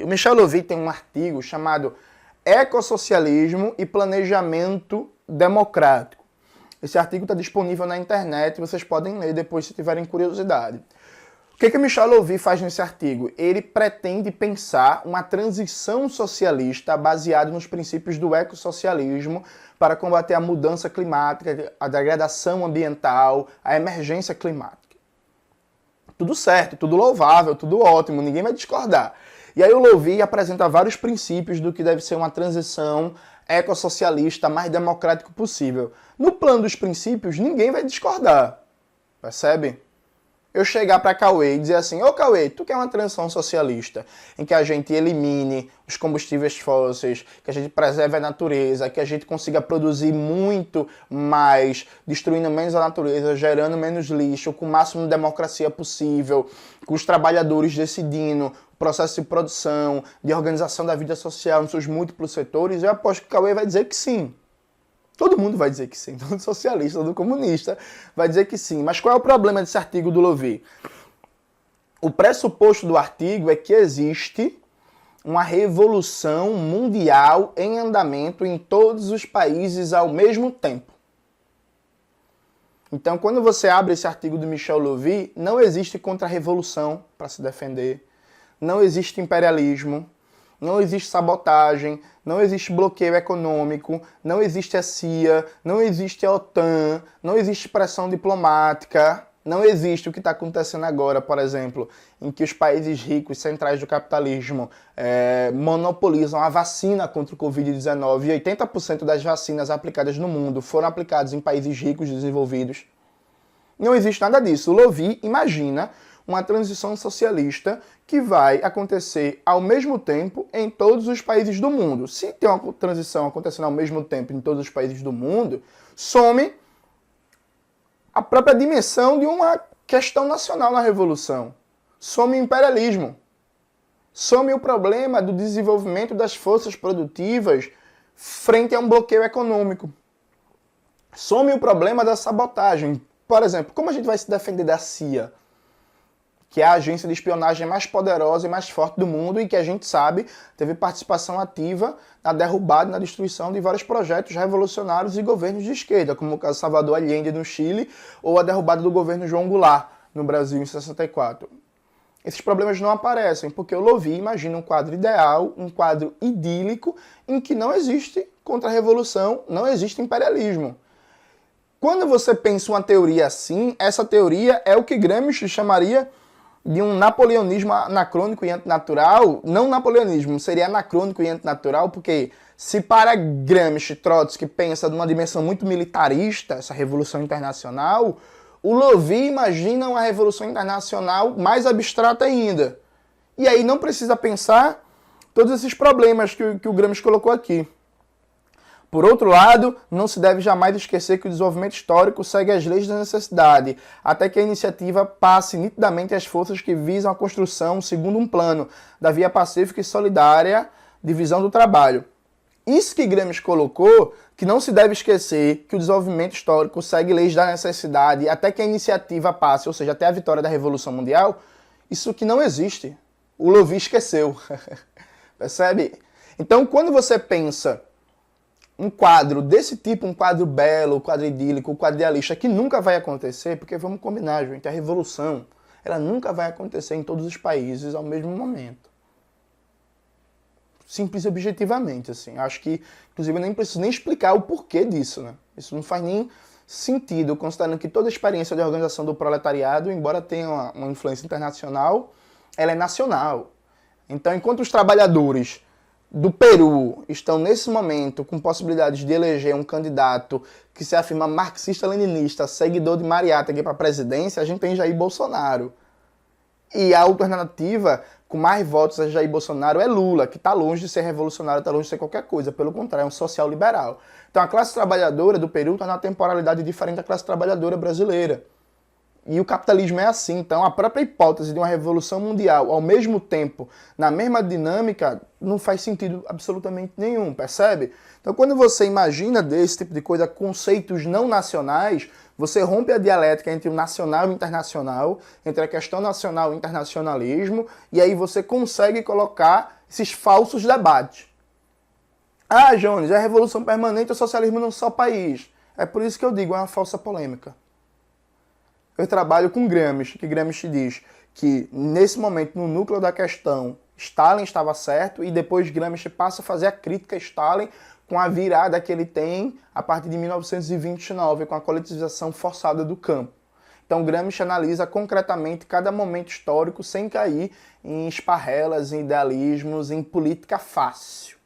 O Michel Louvi tem um artigo chamado Ecossocialismo e Planejamento Democrático. Esse artigo está disponível na internet, vocês podem ler depois se tiverem curiosidade. O que Michel Louvi faz nesse artigo? Ele pretende pensar uma transição socialista baseada nos princípios do ecossocialismo para combater a mudança climática, a degradação ambiental, a emergência climática. Tudo certo, tudo louvável, tudo ótimo, ninguém vai discordar. E aí o Louvi apresenta vários princípios do que deve ser uma transição ecossocialista mais democrática possível. No plano dos princípios, ninguém vai discordar. Percebe? Eu chegar para Cauê e dizer assim, ô Cauê, tu quer uma transição socialista em que a gente elimine os combustíveis fósseis, que a gente preserve a natureza, que a gente consiga produzir muito mais, destruindo menos a natureza, gerando menos lixo, com o máximo de democracia possível, com os trabalhadores decidindo o processo de produção, de organização da vida social nos seus múltiplos setores, eu aposto que o Cauê vai dizer que sim. Todo mundo vai dizer que sim, todo socialista, todo comunista vai dizer que sim. Mas qual é o problema desse artigo do Louvi? O pressuposto do artigo é que existe uma revolução mundial em andamento em todos os países ao mesmo tempo. Então, quando você abre esse artigo do Michel Louvi, não existe contra-revolução para se defender, não existe imperialismo, não existe sabotagem, não existe bloqueio econômico, não existe a CIA, não existe a OTAN, não existe pressão diplomática, não existe o que está acontecendo agora, por exemplo, em que os países ricos centrais do capitalismo monopolizam a vacina contra o Covid-19 e 80% das vacinas aplicadas no mundo foram aplicadas em países ricos desenvolvidos. Não existe nada disso. O Louvi imagina uma transição socialista que vai acontecer ao mesmo tempo em todos os países do mundo. Se tem uma transição acontecendo ao mesmo tempo em todos os países do mundo, some a própria dimensão de uma questão nacional na revolução. Some o imperialismo. Some o problema do desenvolvimento das forças produtivas frente a um bloqueio econômico. Some o problema da sabotagem. Por exemplo, como a gente vai se defender da CIA? Que é a agência de espionagem mais poderosa e mais forte do mundo e que a gente sabe teve participação ativa na derrubada e na destruição de vários projetos revolucionários e governos de esquerda, como o caso Salvador Allende no Chile ou a derrubada do governo João Goulart no Brasil em 64. Esses problemas não aparecem porque o Louvi imagina um quadro ideal, um quadro idílico em que não existe contra-revolução, não existe imperialismo. Quando você pensa uma teoria assim, essa teoria é o que Gramsci chamaria de um napoleonismo anacrônico e antinatural. Não napoleonismo, seria anacrônico e antinatural, porque se para Gramsci, Trotsky pensa numa dimensão muito militarista, essa revolução internacional, o Louvi imagina uma revolução internacional mais abstrata ainda. E aí não precisa pensar todos esses problemas que o Gramsci colocou aqui. Por outro lado, não se deve jamais esquecer que o desenvolvimento histórico segue as leis da necessidade, até que a iniciativa passe nitidamente às forças que visam a construção, segundo um plano, da via pacífica e solidária divisão do trabalho. Isso que Gramsci colocou, que não se deve esquecer que o desenvolvimento histórico segue leis da necessidade, até que a iniciativa passe, ou seja, até a vitória da Revolução Mundial, isso que não existe. O Louvi esqueceu. Percebe? Então, quando você pensa um quadro desse tipo, um quadro belo, um quadro idílico, um quadro idealista, que nunca vai acontecer, porque vamos combinar, gente, a revolução, ela nunca vai acontecer em todos os países ao mesmo momento. Simples e objetivamente, assim. Acho que, inclusive, eu nem preciso nem explicar o porquê disso, né? Isso não faz nem sentido, considerando que toda a experiência de organização do proletariado, embora tenha uma influência internacional, ela é nacional. Então, enquanto os trabalhadores do Peru estão, nesse momento, com possibilidades de eleger um candidato que se afirma marxista-leninista, seguidor de Mariátegui para a presidência, a gente tem Jair Bolsonaro. E a alternativa, com mais votos a Jair Bolsonaro, é Lula, que está longe de ser revolucionário, está longe de ser qualquer coisa. Pelo contrário, é um social-liberal. Então a classe trabalhadora do Peru está numa temporalidade diferente da classe trabalhadora brasileira. E o capitalismo é assim. Então, a própria hipótese de uma revolução mundial, ao mesmo tempo, na mesma dinâmica, não faz sentido absolutamente nenhum, percebe? Então, quando você imagina desse tipo de coisa, conceitos não nacionais, você rompe a dialética entre o nacional e o internacional, entre a questão nacional e o internacionalismo, e aí você consegue colocar esses falsos debates. Ah, Jones, é a revolução permanente ou socialismo num só país? É por isso que eu digo, é uma falsa polêmica. Eu trabalho com Gramsci, que Gramsci diz que, nesse momento, no núcleo da questão, Stalin estava certo, e depois Gramsci passa a fazer a crítica a Stalin com a virada que ele tem a partir de 1929, com a coletivização forçada do campo. Então Gramsci analisa concretamente cada momento histórico sem cair em esparrelas, em idealismos, em política fácil.